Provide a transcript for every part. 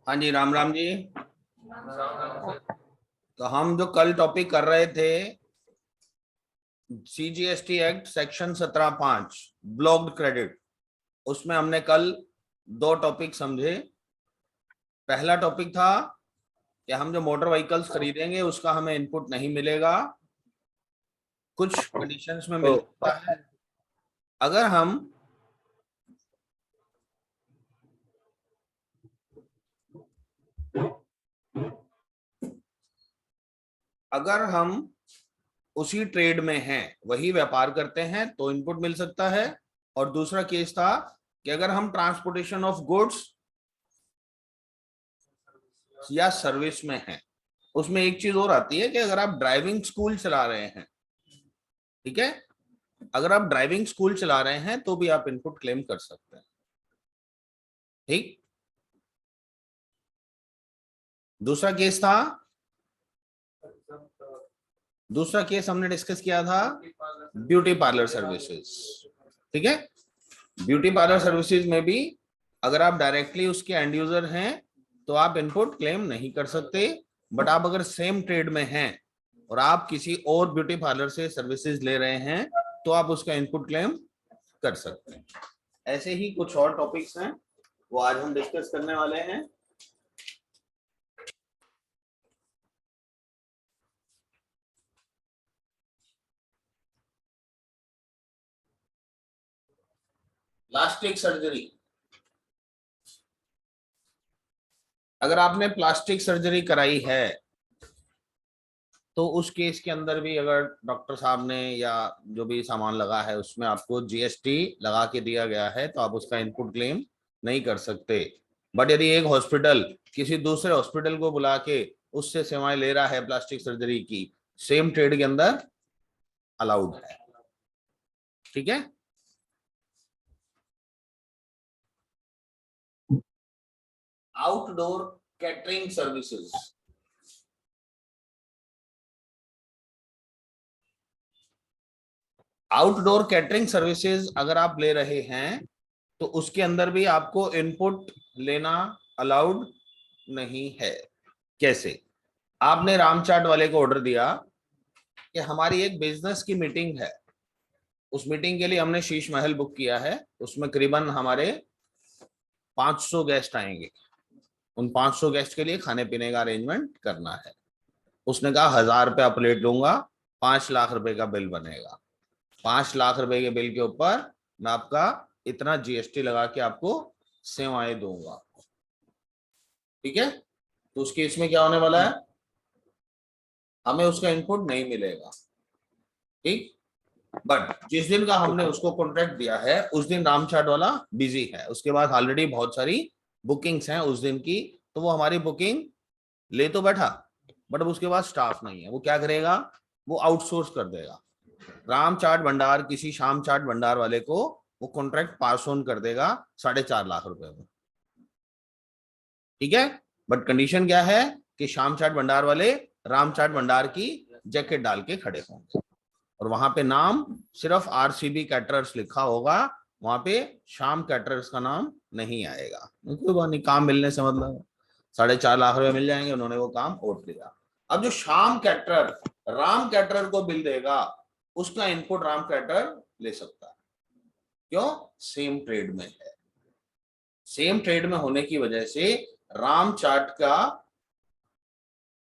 हाँ जी, राम राम जी। तो हम जो कल टॉपिक कर रहे थे, CGST act section 17(5) blocked credit, उसमें हमने कल दो टॉपिक समझे। पहला टॉपिक था कि हम जो मोटर व्हीकल्स खरीदेंगे उसका हमें इनपुट नहीं मिलेगा, कुछ कंडीशंस में मिल सकता है। अगर हम उसी ट्रेड में हैं, वही व्यापार करते हैं, तो इनपुट मिल सकता है। और दूसरा केस था कि अगर हम ट्रांसपोर्टेशन ऑफ गुड्स या सर्विस में हैं। उसमें एक चीज और आती है कि अगर आप ड्राइविंग स्कूल चला रहे हैं, ठीक है, अगर आप ड्राइविंग स्कूल चला रहे हैं तो भी आप इनपुट क्लेम कर सकते हैं। ठीक। दूसरा केस हमने डिस्कस किया था ब्यूटी पार्लर सर्विसेज। ठीक है, ब्यूटी पार्लर सर्विसेज में भी अगर आप डायरेक्टली उसके एंड यूजर हैं तो आप इनपुट क्लेम नहीं कर सकते। बट आप अगर सेम ट्रेड में हैं और आप किसी और ब्यूटी पार्लर से सर्विसेज ले रहे हैं तो आप उसका इनपुट क्लेम कर सकते हैं। ऐसे ही कुछ और टॉपिक्स हैं, वो आज हम डिस्कस करने वाले हैं। प्लास्टिक सर्जरी, अगर आपने प्लास्टिक सर्जरी कराई है तो उस केस के अंदर भी अगर डॉक्टर साहब ने या जो भी सामान लगा है उसमें आपको GST लगा के दिया गया है तो आप उसका इनपुट क्लेम नहीं कर सकते। बट यदि एक हॉस्पिटल किसी दूसरे हॉस्पिटल को बुला के उससे सेवाएं ले रहा है प्लास्टिक सर्जरी की, सेम ट्रेड के अंदर अलाउड है। ठीक है। Outdoor catering services, outdoor catering services अगर आप ले रहे हैं तो उसके अंदर भी आपको इनपुट लेना अलाउड नहीं है। कैसे? आपने रामचाट वाले को ऑर्डर दिया कि हमारी एक बिजनेस की मीटिंग है, उस मीटिंग के लिए हमने शीश महल बुक किया है, उसमें करीबन हमारे 500 गेस्ट आएंगे, उन 500 गेस्ट के लिए खाने पीने का अरेंजमेंट करना है। उसने कहा 1000 रुपया प्लेट लूंगा, 5 लाख रुपए का बिल बनेगा। 5 लाख रुपए के बिल के ऊपर मैं आपका इतना GST लगा के आपको सेवाएं दूंगा। ठीक है, तो उस केस में क्या होने वाला है, हमें उसका इनपुट नहीं मिलेगा। ठीक। बट जिस दिन का हमने उसको कॉन्ट्रैक्ट दिया है उस दिन रामचाट वाला बिजी है, उसके बाद ऑलरेडी बहुत सारी बुकिंग्स हैं उस दिन की, तो वो हमारी बुकिंग ले तो बैठा बट अब उसके पास स्टाफ नहीं है। वो क्या करेगा, वो आउटसोर्स कर देगा। राम चाट भंडार किसी शाम चाट भंडार वाले को वो कॉन्ट्रैक्ट पास ऑन कर देगा 4.5 लाख रुपए में। ठीक है, बट कंडीशन क्या है कि शाम चाट भंडार वाले राम चाट भंडार की जैकेट डाल के खड़े होंगे और वहां पे नाम सिर्फ RCB कैटरर्स लिखा होगा, वहां पे शाम कैटरर्स का नाम नहीं आएगा। कोई बात नहीं, काम मिलने से मतलब 4.5 लाख रुपए मिल जाएंगे, उन्होंने वो काम ओट लिया। अब जो शाम कैटरर राम कैटरर को बिल देगा उसका इनपुट राम कैटरर ले सकता है। क्यों? सेम ट्रेड में है। सेम ट्रेड में होने की वजह से राम चाट का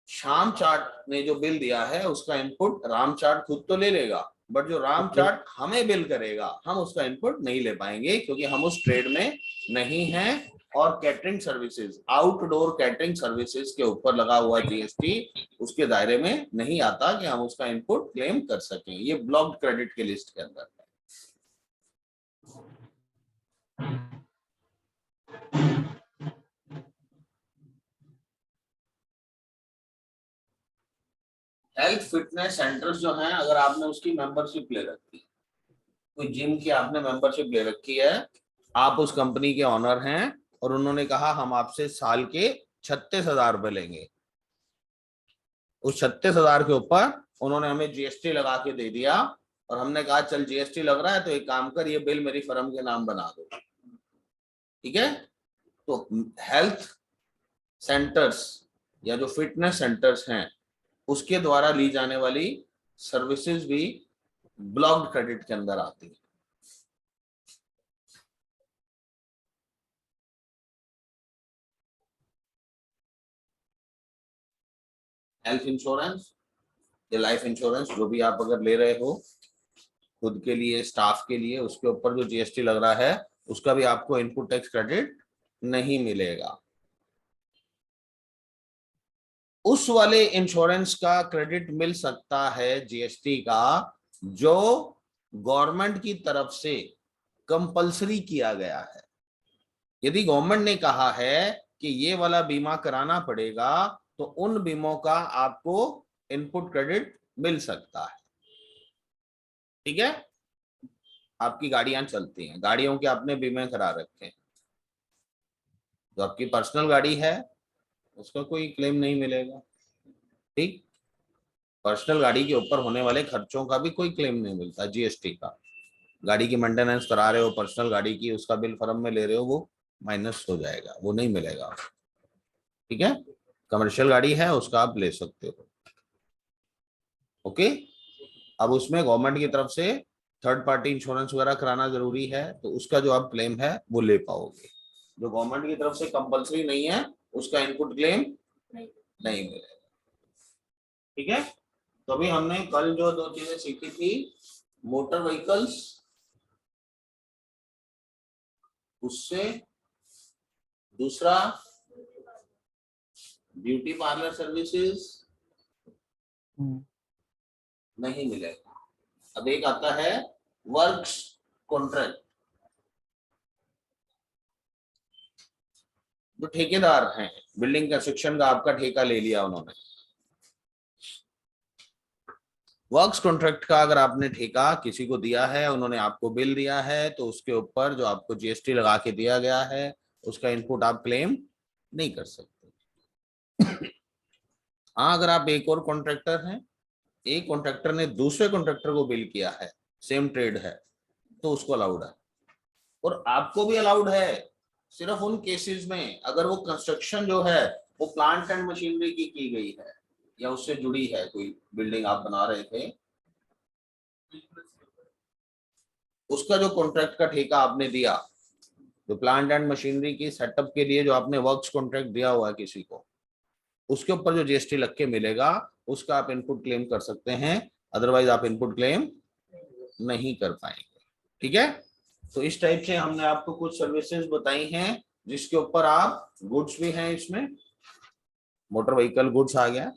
शाम चाट ने जो बिल दिया है उसका इनपुट राम चाट खुद तो ले लेगा, बट जो राम चाट हमें बिल करेगा हम उसका इनपुट नहीं ले पाएंगे क्योंकि हम उस ट्रेड में नहीं हैं। और catering services, outdoor catering services के ऊपर लगा हुआ GST उसके दायरे में नहीं आता कि हम उसका इनपुट क्लेम कर सकें। ये ब्लॉक्ड क्रेडिट के लिस्ट के अंदर है। हेल्थ फिटनेस सेंटर्स जो हैं, अगर आपने उसकी मेंबरशिप ले रखी है, कोई जिम की आपने मेंबरशिप ले रखी है, आप उस कंपनी के ऑनर हैं और उन्होंने कहा हम आपसे साल के 36,000 रुपए लेंगे, उस 36,000 के ऊपर उन्होंने हमें GST लगा के दे दिया और हमने कहा चल GST लग रहा है तो एक काम कर, ये बिल मेरी फर्म के नाम बना दो। ठीक है। तो हेल्थ सेंटर्स या जो फिटनेस सेंटर्स हैं उसके द्वारा ली जाने वाली सर्विसेज भी ब्लॉक्ड क्रेडिट के अंदर आती है। हेल्थ इंश्योरेंस या लाइफ इंश्योरेंस जो भी आप अगर ले रहे हो खुद के लिए, स्टाफ के लिए, उसके ऊपर जो जीएसटी लग रहा है उसका भी आपको इनपुट टैक्स क्रेडिट नहीं मिलेगा। उस वाले इंश्योरेंस का क्रेडिट मिल सकता है जीएसटी का जो गवर्नमेंट की तरफ से कंपलसरी किया गया है। यदि गवर्नमेंट ने कहा है कि ये वाला बीमा कराना पड़ेगा तो उन बीमों का आपको इनपुट क्रेडिट मिल सकता है। ठीक है। आपकी गाड़ियां चलती हैं, गाड़ियों के आपने बीमे करा रखे हैं, जो आपकी पर्सनल गाड़ी है उसका कोई क्लेम नहीं मिलेगा। ठीक। पर्सनल गाड़ी के ऊपर होने वाले खर्चों का भी कोई क्लेम नहीं मिलता जीएसटी का। गाड़ी की मेंटेनेंस करा रहे हो पर्सनल गाड़ी की, उसका बिल फर्म में ले रहे हो, वो माइनस हो जाएगा, वो नहीं मिलेगा। ठीक है। कमर्शियल गाड़ी है उसका आप ले सकते हो। ओके। अब उसमें गवर्नमेंट की तरफ से थर्ड पार्टी इंश्योरेंस वगैरह कराना जरूरी है, तो उसका जो आप क्लेम है वो ले पाओगे। जो गवर्नमेंट की तरफ से कंपलसरी नहीं है उसका इनपुट क्लेम नहीं मिलेगा। ठीक है। तो अभी हमने कल जो दो चीजें सीखी थी, मोटर व्हीकल्स, उससे दूसरा ब्यूटी पार्लर सर्विसेज नहीं मिलेगा। अब एक आता है वर्क्स कॉन्ट्रैक्ट। जो ठेकेदार हैं, बिल्डिंग कंस्ट्रक्शन का आपका ठेका ले लिया उन्होंने, वर्क्स कॉन्ट्रैक्ट का अगर आपने ठेका किसी को दिया है, उन्होंने आपको बिल दिया है, तो उसके ऊपर जो आपको जीएसटी लगा के दिया गया है उसका इनपुट आप क्लेम नहीं कर सकते। हाँ, अगर आप एक और कॉन्ट्रैक्टर हैं, एक कॉन्ट्रैक्टर ने दूसरे कॉन्ट्रैक्टर को बिल किया है, सेम ट्रेड है, तो उसको अलाउड है। और आपको भी अलाउड है सिर्फ उन केसेस में अगर वो कंस्ट्रक्शन जो है वो प्लांट एंड मशीनरी की गई है या उससे जुड़ी है, कोई बिल्डिंग आप बना रहे थे, उसका जो कॉन्ट्रैक्ट का ठेका आपने दिया, जो प्लांट एंड मशीनरी की सेटअप के लिए जो आपने वर्क्स कॉन्ट्रैक्ट दिया हुआ है किसी को, उसके ऊपर जो जीएसटी लग के मिलेगा उसका आप इनपुट क्लेम कर सकते हैं, अदरवाइज आप इनपुट क्लेम नहीं कर पाएंगे। ठीक है। तो इस टाइप से हमने आपको कुछ सर्विसेज बताई हैं जिसके ऊपर आप, गुड्स भी हैं इसमें, मोटर व्हीकल गुड्स आ गया,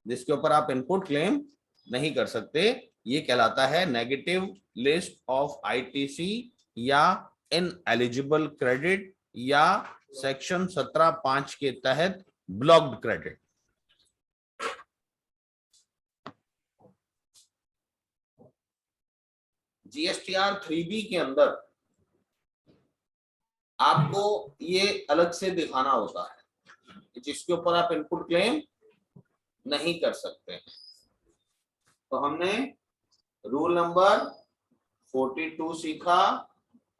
जिसके ऊपर आप इनपुट क्लेम नहीं कर सकते, ये कहलाता है नेगेटिव लिस्ट ऑफ आईटीसी या इनएलिजिबल क्रेडिट या सेक्शन 17(5) के तहत ब्लॉक्ड क्रेडिट। जीएसटीआर 3B के अंदर आपको ये अलग से दिखाना होता है जिसके ऊपर आप इनपुट क्लेम नहीं कर सकते। तो हमने रूल नंबर 42 सीखा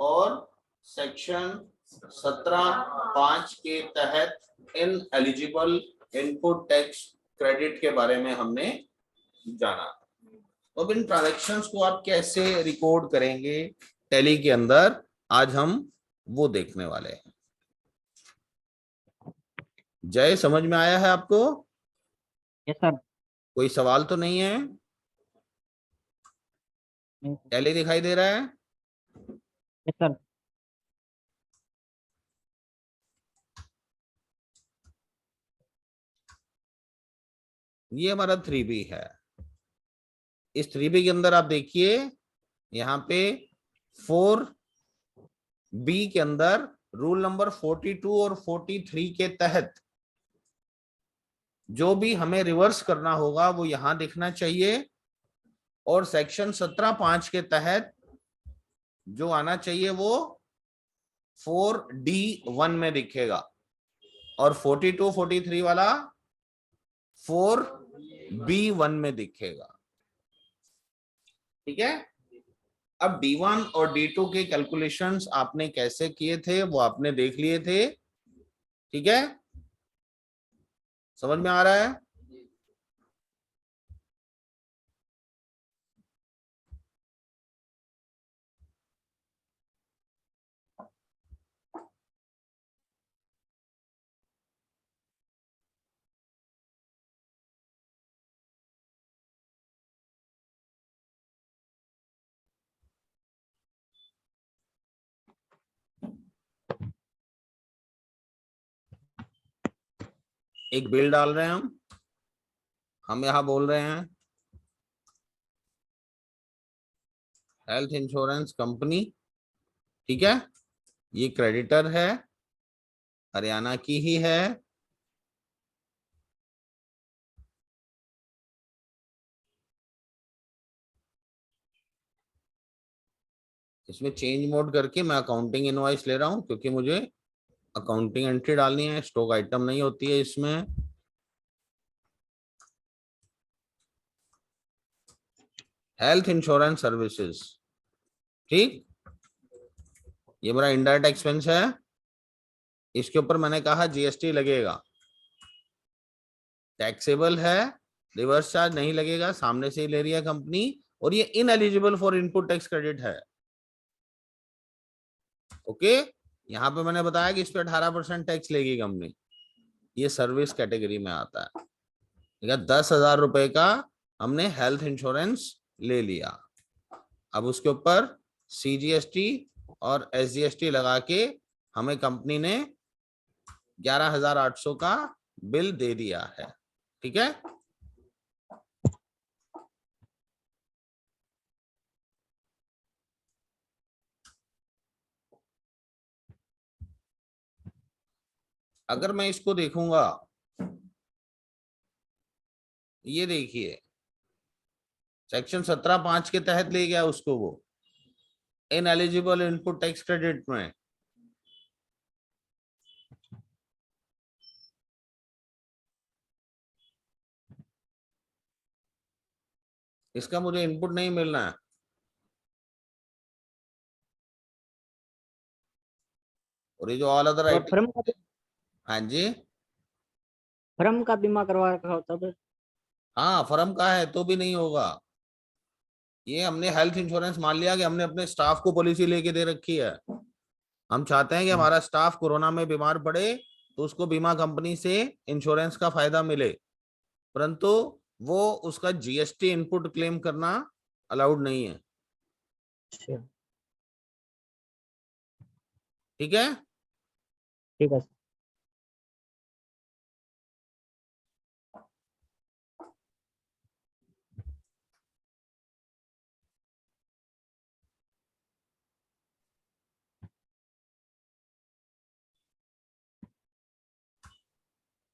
और सेक्शन 17(5) के तहत in eligible input tax credit के बारे में हमने जाना। तो अब इन ट्रांजैक्शंस को आप कैसे रिकॉर्ड करेंगे टैली के अंदर, आज हम वो देखने वाले हैं। जय, समझ में आया है आपको? Yes sir. कोई सवाल तो नहीं है? टैली दिखाई दे रहा है? Yes sir. ये हमारा 3B है। इस 3B के अंदर आप देखिए यहाँ पे 4B के अंदर रूल नंबर 42 और 43 के तहत जो भी हमें रिवर्स करना होगा वो यहां दिखना चाहिए, और सेक्शन 17(5) के तहत जो आना चाहिए वो 4D1 में दिखेगा, और 42 43 वाला 4B1 में दिखेगा। ठीक है। अब D1 और D2 के कैलकुलेशंस आपने कैसे किए थे वो आपने देख लिए थे, ठीक है, समझ में आ रहा है। एक बिल डाल रहे हैं हम यहां बोल रहे हैं हेल्थ इंश्योरेंस कंपनी, ठीक है, ये क्रेडिटर है, हरियाणा की ही है, इसमें चेंज मोड करके मैं अकाउंटिंग इनवॉइस ले रहा हूं क्योंकि मुझे अकाउंटिंग एंट्री डालनी है, स्टॉक आइटम नहीं होती है इसमें। हेल्थ इंश्योरेंस सर्विसेज, ठीक, ये मेरा इनडायरेक्ट एक्सपेंस है, इसके ऊपर मैंने कहा जीएसटी लगेगा, टैक्सेबल है, रिवर्स चार्ज नहीं लगेगा, सामने से ही ले रही है कंपनी, और ये ineligible for input tax credit है। ओके, यहाँ पे मैंने बताया कि इस पे 18% टैक्स लेगी कंपनी, ये सर्विस कैटेगरी में आता है, ठीक है। 10,000 रुपए का हमने हेल्थ इंश्योरेंस ले लिया, अब उसके ऊपर सीजीएसटी और एसजीएसटी लगा के हमें कंपनी ने 11,800 का बिल दे दिया है, ठीक है। अगर मैं इसको देखूंगा, ये देखिए सेक्शन 17(5) के तहत ले गया उसको वो in eligible input tax credit में, इसका मुझे इनपुट नहीं मिलना है, और ये जो ऑल अदर और आइटम, हाँ जी, फर्म का बीमा करवा रखा हो तब। हाँ फर्म का है तो भी नहीं होगा, ये हमने हेल्थ इंश्योरेंस मान लिया कि हमने अपने स्टाफ को पॉलिसी लेके दे रखी है, हम चाहते हैं कि हमारा स्टाफ कोरोना में बीमार पड़े तो उसको बीमा कंपनी से इंश्योरेंस का फायदा मिले, परंतु वो उसका जीएसटी इनपुट क्लेम करना अलाउड नहीं है, अच्छा, ठीक है। ठीक है।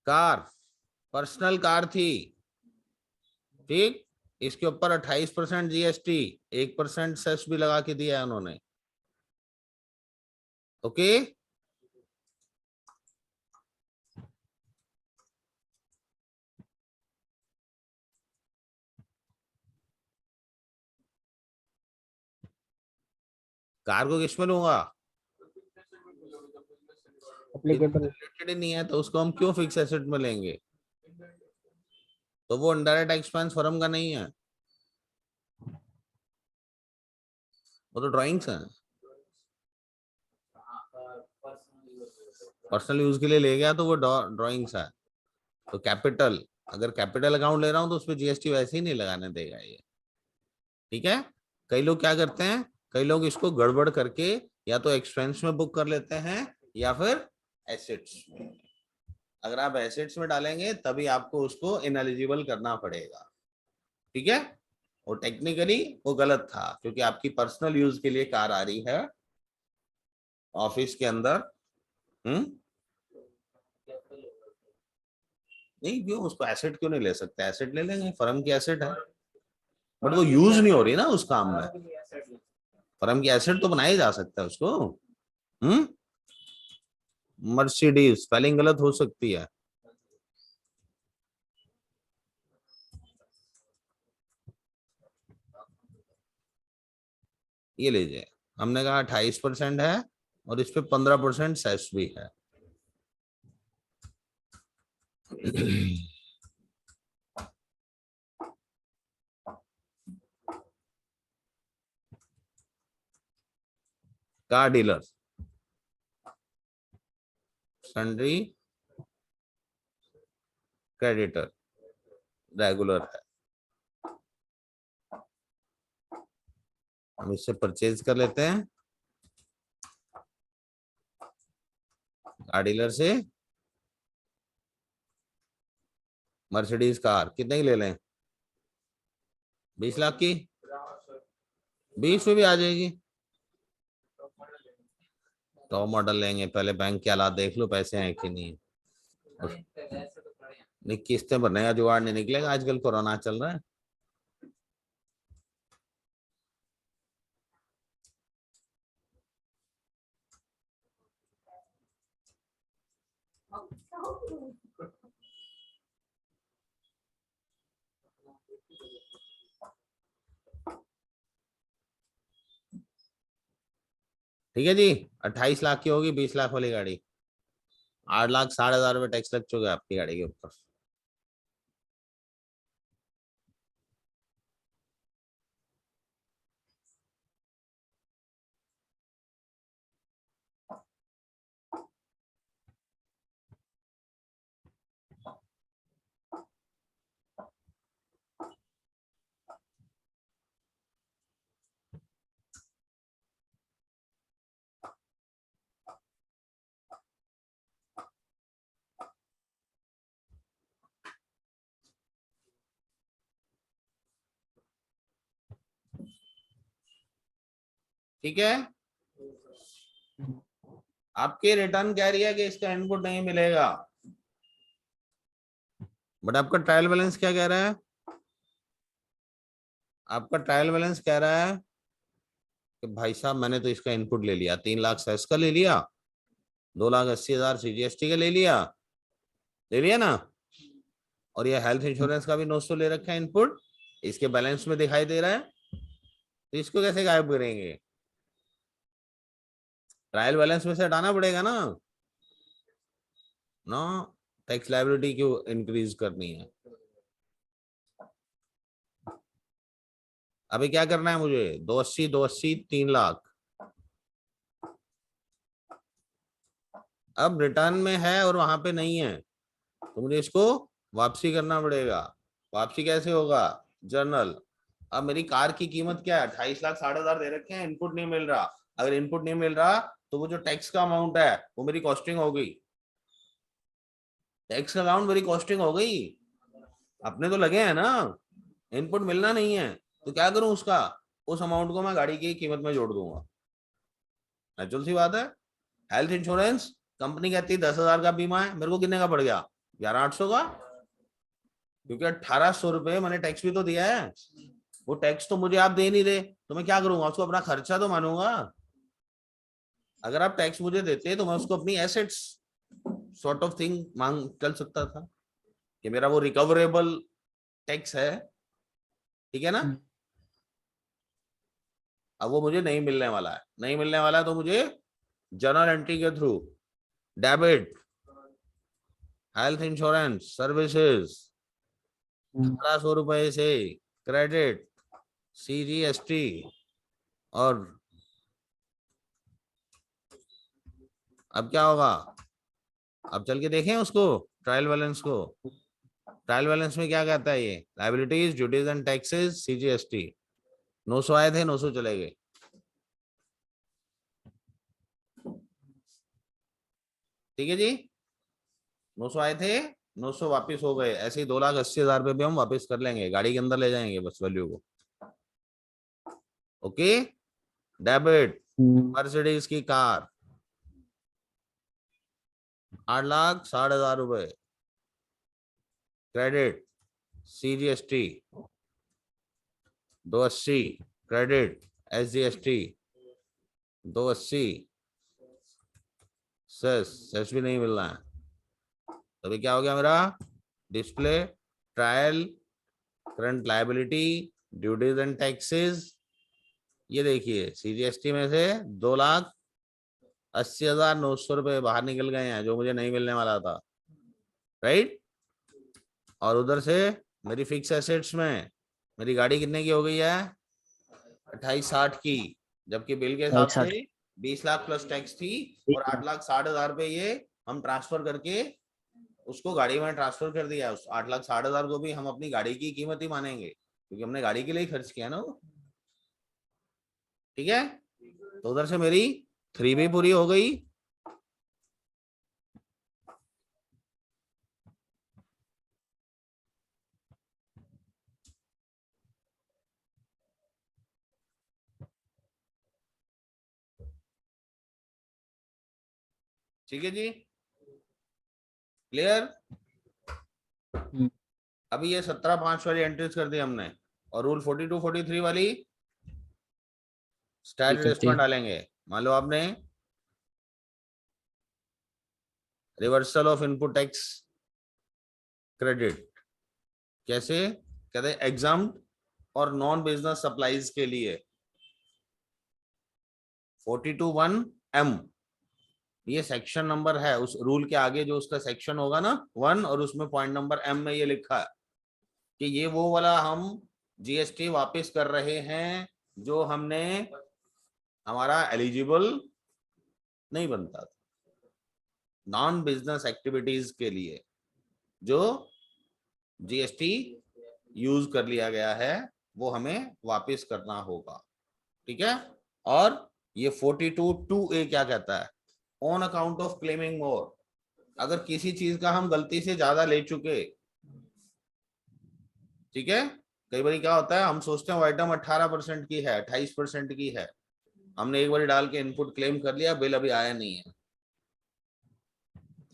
कार, पर्सनल कार थी, ठीक, इसके ऊपर 28% जीएसटी, 1% सेस भी लगा के दिया है उन्होंने, ओके। कार को किस में लूंगा, एप्लीकेबल। रिलेटेड ही नहीं है तो उसको हम क्यों फिक्स एसेट में लेंगे, तो वो इनडायरेक्ट एक्सपेंस फर्म का नहीं है, वो तो ड्राइंग्स हैं, पर्सनल यूज के लिए ले गया तो वो ड्राइंग्स है, तो कैपिटल, अगर कैपिटल अकाउंट ले रहा हूं तो उसपे जीएसटी वैसे ही नहीं लगाने देगा ये, ठीक है। कई लोग क्या करते हैं, कई लोग इसको गड़बड़ करके या तो एक्सपेंस में बुक कर लेते हैं या फिर एसेट्स में, अगर आप एसेट्स में डालेंगे तभी आपको उसको इनएलिजिबल करना पड़ेगा, ठीक है। और टेक्निकली वो गलत था क्योंकि आपकी पर्सनल यूज के लिए कार आ रही है ऑफिस के अंदर, नहीं क्यों, उसको एसेट क्यों नहीं ले सकते, एसेट ले लेंगे, फर्म की एसेट है, बट वो यूज नहीं हो रही ना उस काम में, फर्म की एसेट तो बनाया जा सकता है उसको। हम्म, मर्सिडीज स्पेलिंग गलत हो सकती है, ये लीजिए, हमने कहा 28% है और इस पे 15% सेस भी है। Car dealer, sundry, creditor, regular है। हम इससे परचेज कर लेते हैं, कार डीलर से मर्सिडीज कार कितने की ले लें? 20 लाख की, 20 में भी आ जाएगी। तो मॉडल लेंगे, पहले बैंक के हालात देख लो, पैसे हैं कि नहीं। नहीं, किस्तें भरने का जुगाड़ नहीं निकलेगा, आजकल कोरोना चल रहा है। ठीक है जी, 28 लाख की होगी 20 लाख वाली गाड़ी, 8 लाख 60,000 रुपये टैक्स लग चुके आपकी गाड़ी के ऊपर। ठीक है, आपके रिटर्न कह रही है कि इसका इनपुट नहीं मिलेगा, बट आपका ट्रायल बैलेंस क्या कह रहा है? आपका ट्रायल बैलेंस कह रहा है कि भाई साहब मैंने तो इसका इनपुट ले लिया, 3 लाख सेस का ले लिया, 2,80,000 सीजीएसटी का ले लिया ना, और ये हेल्थ इंश्योरेंस का भी 900 ले रखा है इनपुट, इसके बैलेंस में दिखाई दे रहा है, तो इसको कैसे गायब करेंगे? ट्रायल बैलेंस में से हटाना पड़ेगा ना। नो, टैक्स लायबिलिटी क्यों इंक्रीज करनी है? अभी क्या करना है मुझे? 280, 280, 3 लाख। अब रिटर्न में है और वहां पे नहीं है, तो मुझे इसको वापसी करना पड़ेगा। वापसी कैसे होगा? जर्नल। अब मेरी कार की कीमत क्या है? 28,60,000 दे रखे हैं, इनपुट नहीं मिल रहा। अगर इनपुट नहीं मिल रहा तो वो जो टैक्स का अमाउंट है वो मेरी कॉस्टिंग हो गई, टैक्स का अमाउंट मेरी कॉस्टिंग हो गई। अपने तो लगे हैं ना, इनपुट मिलना नहीं है तो क्या करूं उसका? उस अमाउंट को मैं गाड़ी की कीमत में जोड़ दूंगा, नेचुरल सी बात है। हेल्थ इंश्योरेंस, कंपनी कहती है 10,000 का बीमा है, मेरे को कितने का पड़ गया? 11,800 का, क्योंकि 1,800 रुपये मैंने टैक्स भी तो दिया है। वो टैक्स तो मुझे आप दे नहीं दे, तो मैं क्या करूंगा? उसको अपना खर्चा तो मानूंगा। अगर आप टैक्स मुझे देते तो मैं उसको अपनी एसेट्स सॉर्ट ऑफ थिंग मांग चल सकता था कि मेरा वो रिकवरेबल टैक्स है, ठीक है ना। अब वो मुझे नहीं मिलने वाला है, नहीं मिलने वाला है, तो मुझे जर्नल एंट्री के through debit health insurance services 1,800 रुपए से क्रेडिट सीजीएसटी, और अब क्या होगा? अब चल के देखें उसको, ट्रायल बैलेंस को। ट्रायल बैलेंस में क्या कहता है? ये liabilities duties and taxes CGST 900 आए थे, 900 चले गए। ठीक है जी, 900 आए थे, 900 वापस हो गए। ऐसे ही 2,80,000 रुपये भी हम वापस कर लेंगे, गाड़ी के अंदर ले जाएंगे बस वैल्यू को। ओके, डेबिट मर्सिडीज की कार 8,60,000 रुपए, credit CGST 280, credit SGST 280, cess cess भी नहीं मिल रहा है, तभी क्या हो गया मेरा? Display trial current liability duties and taxes ये देखिए CGST में से 2,80,900 रुपये बाहर निकल गए हैं, जो मुझे नहीं मिलने वाला था, राइट। और उधर से मेरी फिक्स एसेट्स में मेरी गाड़ी कितने की हो गई है, 28,60 की, जबकि बिल के हिसाब से 20 लाख प्लस टैक्स थी, और 8,60,000 रुपये ये हम ट्रांसफर करके उसको गाड़ी में ट्रांसफर कर दिया। उस 8,60,000 को भी हम अपनी गाड़ी की कीमत ही मानेंगे, क्योंकि हमने गाड़ी के लिए ही खर्च किया ना वो। ठीक है, तो उधर से मेरी 3B पूरी हो गई। ठीक है जी, क्लियर। अभी ये 17/5 वाली एंट्रीज कर दी हमने, और रूल 42 43 वाली स्टैट एडजस्टमेंट डालेंगे। मान लो आपने reversal of input tax credit, कैसे कहते हैं, एग्जाम और नॉन बिजनेस सप्लाईज के लिए 42(1)(m), ये सेक्शन नंबर है उस रूल के आगे, जो उसका सेक्शन होगा ना 1, और उसमें पॉइंट नंबर M में ये लिखा है कि ये वो वाला हम GST वापस कर रहे हैं जो हमने, हमारा एलिजिबल नहीं बनता था नॉन बिजनेस एक्टिविटीज के लिए, जो GST यूज कर लिया गया है, वो हमें वापस करना होगा। ठीक है, और ये 42(2)(a) क्या कहता है, ऑन अकाउंट ऑफ क्लेमिंग मोर, अगर किसी चीज का हम गलती से ज्यादा ले चुके, ठीक है, कई बार क्या होता है, हम सोचते हैं वो आइटम 18% की है, 28% की है, हमने एक बार डाल के इनपुट क्लेम कर लिया, बिल अभी आया नहीं है,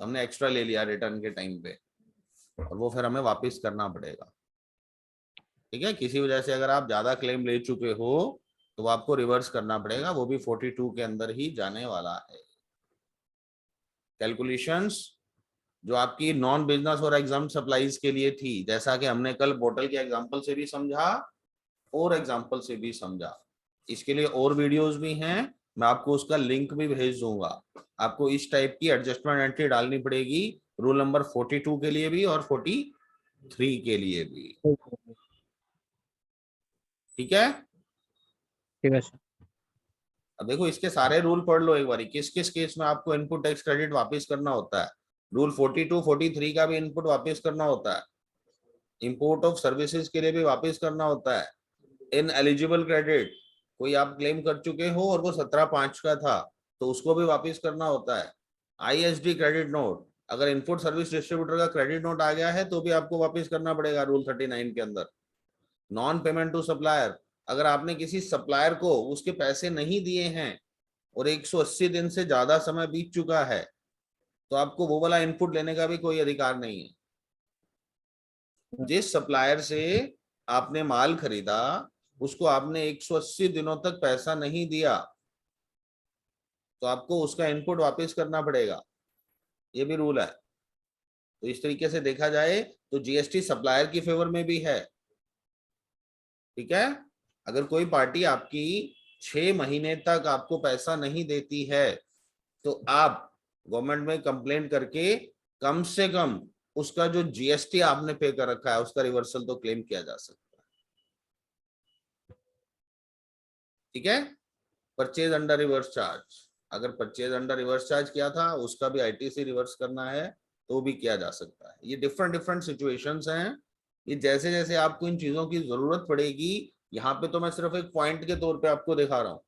हमने एक्स्ट्रा ले लिया रिटर्न के टाइम पे, और वो फिर हमें वापस करना पड़ेगा। ठीक है, किसी वजह से अगर आप ज्यादा क्लेम ले चुके हो तो आपको रिवर्स करना पड़ेगा, वो भी 42 के अंदर ही जाने वाला है। कैलकुलेशंस जो आपकी नॉन बिजनेस और एग्जाम सप्लाईज के लिए थी, जैसा कि हमने कल बोतल के एग्जांपल से भी समझा और एग्जांपल से भी समझा, इसके लिए और वीडियोस भी हैं, मैं आपको उसका लिंक भी भेज दूंगा। आपको इस टाइप की एडजस्टमेंट एंट्री डालनी पड़ेगी रूल नंबर 42 के लिए भी और 43 के लिए भी। ठीक है, ठीक है सर। अब देखो इसके सारे रूल पढ़ लो एक बार, किस किस केस में आपको इनपुट टैक्स क्रेडिट वापस करना होता है। रूल 42 43 का भी इनपुट वापस करना होता है, इंपोर्ट ऑफ सर्विसेज के लिए भी वापस करना होता है। इन एलिजिबल क्रेडिट, कोई आप क्लेम कर चुके हो और वो 17/5 का था, तो उसको भी वापस करना होता है। ISD क्रेडिट नोट, अगर इनपुट सर्विस डिस्ट्रीब्यूटर का क्रेडिट नोट आ गया है तो भी आपको वापस करना पड़ेगा रूल 39 के अंदर। नॉन पेमेंट टू सप्लायर, अगर आपने किसी सप्लायर को उसके पैसे नहीं दिए हैं और 180 दिन से ज्यादा समय बीत चुका है, तो आपको वो वाला इनपुट लेने का भी कोई अधिकार नहीं है। जिस सप्लायर से आपने माल खरीदा उसको आपने 180 दिनों तक पैसा नहीं दिया, तो आपको उसका इनपुट वापस करना पड़ेगा, ये भी रूल है। तो इस तरीके से देखा जाए तो GST सप्लायर की फेवर में भी है। ठीक है, अगर कोई पार्टी आपकी 6 महीने तक आपको पैसा नहीं देती है, तो आप गवर्नमेंट में कंप्लेंट करके कम से कम उसका जो GST आपने पे कर रखा है उसका रिवर्सल तो क्लेम किया जा सकता है। ठीक है, परचेज अंडर रिवर्स चार्ज, अगर परचेज अंडर रिवर्स चार्ज किया था उसका भी ITC रिवर्स करना है तो भी किया जा सकता है। ये डिफरेंट डिफरेंट सिचुएशंस हैं, ये जैसे जैसे आपको इन चीजों की जरूरत पड़ेगी, यहाँ पे तो मैं सिर्फ एक पॉइंट के तौर पे आपको दिखा रहा हूँ,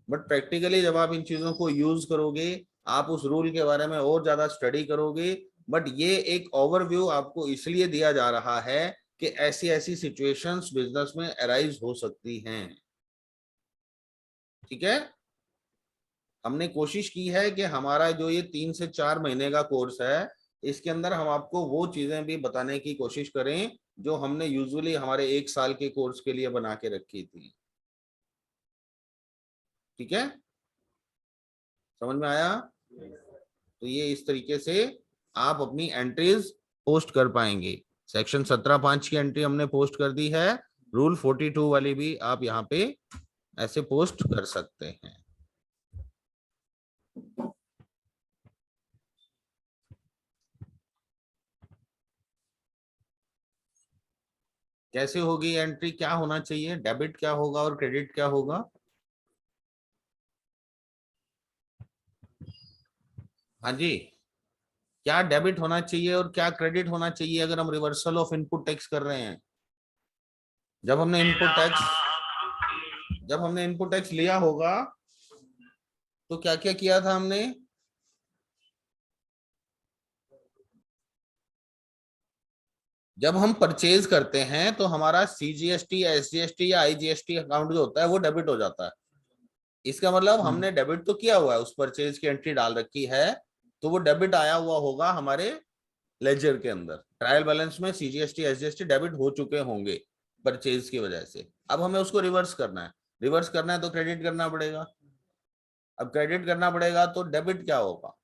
बट प्रैक्टिकली जब आप इन चीजों को यूज करोगे, आप उस रूल के बारे में और ज्यादा स्टडी करोगे। बट ये एक ओवरव्यू आपको इसलिए दिया जा रहा है कि ऐसी ऐसी सिचुएशंस बिजनेस में अराइज हो सकती हैं। ठीक है, हमने कोशिश की है कि हमारा जो ये 3 से 4 महीने का कोर्स है, इसके अंदर हम आपको वो चीजें भी बताने की कोशिश करें जो हमने यूजुअली हमारे 1 साल के कोर्स के लिए बना के रखी थी। ठीक है, समझ में आया? तो ये इस तरीके से आप अपनी एंट्रीज पोस्ट कर पाएंगे। सेक्शन 17(5) की एंट्री हमने पोस्ट कर दी है, रूल 42 वाली भी आप यहाँ पे ऐसे पोस्ट कर सकते हैं। कैसे होगी एंट्री, क्या होना चाहिए, डेबिट क्या होगा और क्रेडिट क्या होगा? हाँ जी, क्या डेबिट होना चाहिए और क्या क्रेडिट होना चाहिए अगर हम रिवर्सल ऑफ इनपुट टैक्स कर रहे हैं? जब हमने इनपुट टैक्स लिया होगा तो क्या क्या किया था हमने? जब हम परचेज करते हैं तो हमारा सीजीएसटी, एसजीएसटी या आईजीएसटी अकाउंट जो होता है वो डेबिट हो जाता है। इसका मतलब हमने डेबिट तो किया हुआ है, उस परचेज की एंट्री डाल रखी है, तो वो डेबिट आया हुआ होगा हमारे लेजर के अंदर। ट्रायल बैलेंस में सीजीएसटी, एसजीएसटी डेबिट हो चुके होंगे परचेज की वजह से। अब हमें उसको रिवर्स करना है, तो क्रेडिट करना पड़ेगा। अब क्रेडिट करना पड़ेगा तो डेबिट क्या होगा?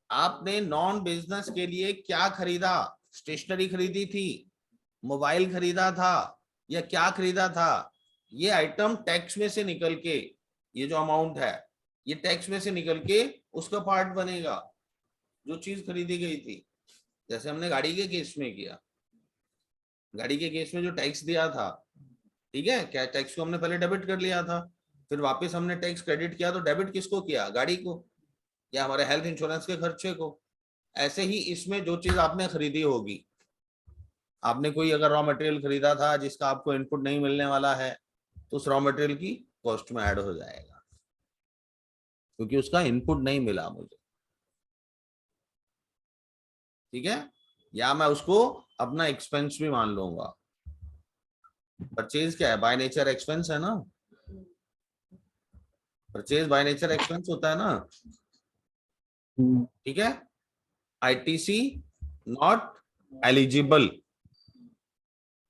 आपने नॉन बिजनेस के लिए क्या खरीदा? स्टेशनरी खरीदी थी, मोबाइल खरीदा था, या क्या खरीदा था? ये आइटम टैक्स में से निकल के, ये जो अमाउंट है ये टैक्स में से निकल के उसका पार्ट बनेगा, जो चीज खरीदी गई थी। जैसे हमने गाड़ी के केस में किया, गाड़ी के केस में जो टैक्स दिया था, ठीक है, क्या टैक्स को हमने पहले डेबिट कर लिया था, फिर वापस हमने टैक्स क्रेडिट किया, तो डेबिट किसको किया? गाड़ी को या हमारे हेल्थ इंश्योरेंस के खर्चे को। ऐसे ही इसमें जो चीज आपने खरीदी होगी, आपने कोई अगर रॉ मटेरियल खरीदा था जिसका आपको इनपुट नहीं मिलने वाला है, तो उस रॉ मटेरियल की कॉस्ट में ऐड हो जाएगा, क्योंकि उसका इनपुट नहीं मिला मुझे। ठीक है, या मैं उसको अपना एक्सपेंस भी मान लूंगा। परचेज क्या है? बाय नेचर एक्सपेंस है ना, परचेज बाय नेचर एक्सपेंस होता है ना। ठीक है, ITC not eligible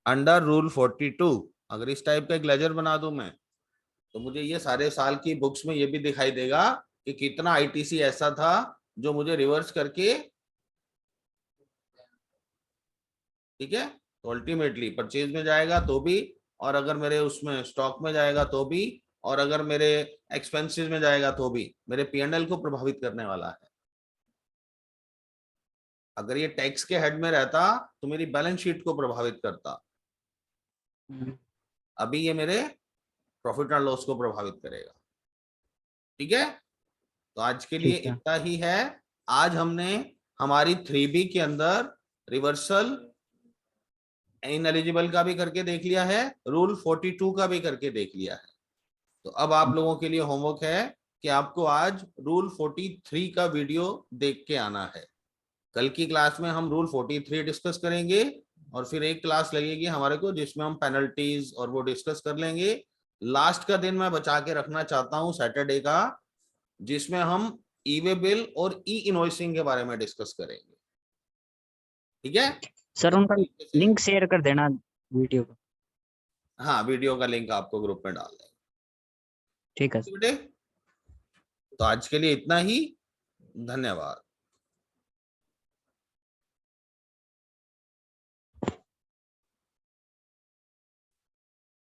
under rule 42। अगर इस टाइप का एक लेजर बना दूं मैं, तो मुझे ये सारे साल की बुक्स में ये भी दिखाई देगा कि कितना आईटीसी ऐसा था जो मुझे रिवर्स करके, ठीक है, तो अल्टीमेटली परचेज में जाएगा तो भी, और अगर मेरे उसमें स्टॉक में जाएगा तो भी, और अगर मेरे एक्सपेंसेस में जाएगा तो भी मेरे पीएनएल को प्रभावित करने वाला है। अगर ये टैक्स के हेड में रहता तो मेरी बैलेंस शीट को प्रभावित करता, अभी ये मेरे प्रॉफिट एंड लॉस को प्रभावित करेगा। ठीक है, तो आज के लिए ठीक है इतना ही है। आज हमने हमारी 3B के अंदर रिवर्सल इनएलिजिबल का भी करके देख लिया है, रूल 42 का भी करके देख लिया है। तो अब आप लोगों के लिए होमवर्क है कि आपको आज रूल 43 का वीडियो देख के आना है। कल की क्लास में हम रूल 43 डिस्कस करेंगे, और फिर एक क्लास लगेगी हमारे को जिसमें हम पेनल्टीज और वो डिस्कस कर लेंगे। लास्ट का दिन मैं बचा के रखना चाहता हूं सैटरडे का, जिसमें हम ई वे बिल और ई इनवॉइसिंग के बारे में डिस्कस करेंगे। ठीक है, सर, इस उनका तरीके से। लिंक शेयर कर देना वीडियो को। हाँ, वीडियो का लिंक आपको ग्रुप में डाल ठीक है। देंगे बेटे। तो आज के लिए इतना ही, धन्यवाद।